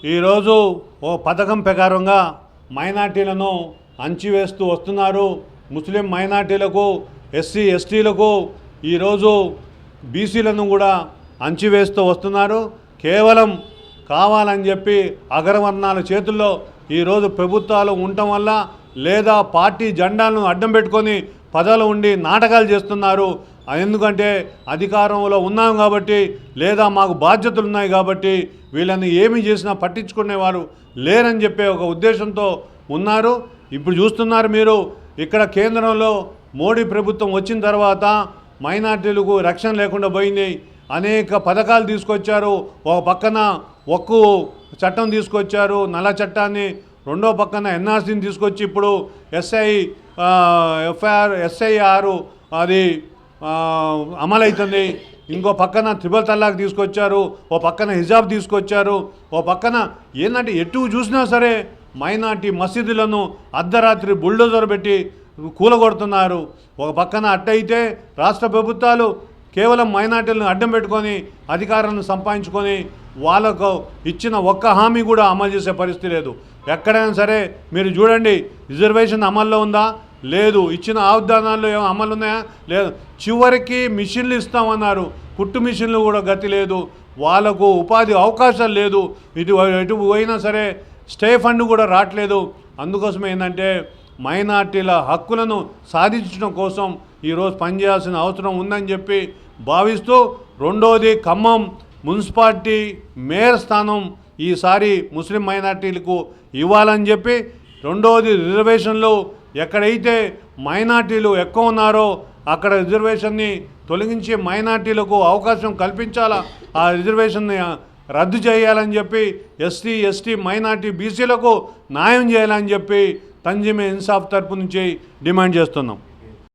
ఈరోజు ఓ పథకం ప్రకారంగా మైనార్టీలను అంచివేస్తూ వస్తున్నారు. ముస్లిం మైనార్టీలకు, ఎస్సీ ఎస్టీలకు ఈరోజు బీసీలను కూడా అంచివేస్తూ వస్తున్నారు. కేవలం కావాలని చెప్పి అగ్రవర్ణాల చేతుల్లో ఈరోజు ప్రభుత్వాలు ఉండటం వల్ల, లేదా పార్టీ జెండాలను అడ్డం పెట్టుకొని పదవులు ఉండి నాటకాలు చేస్తున్నారు. ఎందుకంటే అధికారంలో ఉన్నాం కాబట్టి, లేదా మాకు బాధ్యతలు ఉన్నాయి కాబట్టి వీళ్ళని ఏమి చేసినా పట్టించుకునేవారు లేరని చెప్పే ఒక ఉద్దేశంతో ఉన్నారు. ఇప్పుడు చూస్తున్నారు మీరు, ఇక్కడ కేంద్రంలో మోడీ ప్రభుత్వం వచ్చిన తర్వాత మైనార్టీలకు రక్షణ లేకుండా పోయింది. అనేక పథకాలు తీసుకొచ్చారు. ఒక పక్కన ఒక్కు చట్టం తీసుకొచ్చారు, నల్ల చట్టాన్ని. రెండో పక్కన ఎన్ఆర్సీని తీసుకొచ్చి ఇప్పుడు ఎస్ఐఆర్ అది అమలవుతుంది. ఇంకో పక్కన త్రిబుల్ తలాక్ తీసుకొచ్చారు, ఓ పక్కన హిజాబ్ తీసుకొచ్చారు, ఓ పక్కన ఏంటంటే ఎటు చూసినా సరే మైనార్టీ మసీదులను అర్ధరాత్రి బుల్డోజర్ పెట్టి కూలగొడుతున్నారు. ఒక పక్కన అట్టయితే రాష్ట్ర ప్రభుత్వాలు కేవలం మైనార్టీలను అడ్డం పెట్టుకొని అధికారాలను సంపాదించుకొని వాళ్ళకు ఇచ్చిన ఒక్క హామీ కూడా అమలు చేసే పరిస్థితి లేదు. ఎక్కడైనా సరే మీరు చూడండి, రిజర్వేషన్ అమల్లో ఉందా? లేదు. ఇచ్చిన వాగ్దానాల్లో ఏమో అమలు ఉన్నాయా? లేదు. చివరికి మిషన్లు ఇస్తామన్నారు, కుట్టు మిషన్లు కూడా గతి లేదు. వాళ్ళకు ఉపాధి అవకాశాలు లేదు. ఎటు పోయినా సరే స్టే ఫండ్ కూడా రావట్లేదు. అందుకోసం ఏంటంటే మైనార్టీల హక్కులను సాధించడం కోసం ఈరోజు పనిచేయాల్సిన అవసరం ఉందని చెప్పి భావిస్తూ, రెండోది ఖమ్మం మున్సిపాలిటీ మేయర్ స్థానం ఈసారి ముస్లిం మైనార్టీలకు ఇవ్వాలని చెప్పి, రెండోది రిజర్వేషన్లు ఎక్కడైతే మైనార్టీలు ఎక్కువ ఉన్నారో అక్కడ రిజర్వేషన్ని తొలగించి మైనార్టీలకు అవకాశం కల్పించాలా, ఆ రిజర్వేషన్ని రద్దు చేయాలని చెప్పి, ఎస్సీ ఎస్టీ మైనార్టీ బీసీలకు న్యాయం చేయాలని చెప్పి తంజీమే ఇన్సాఫ్ తరపు నుంచి డిమాండ్ చేస్తున్నాం.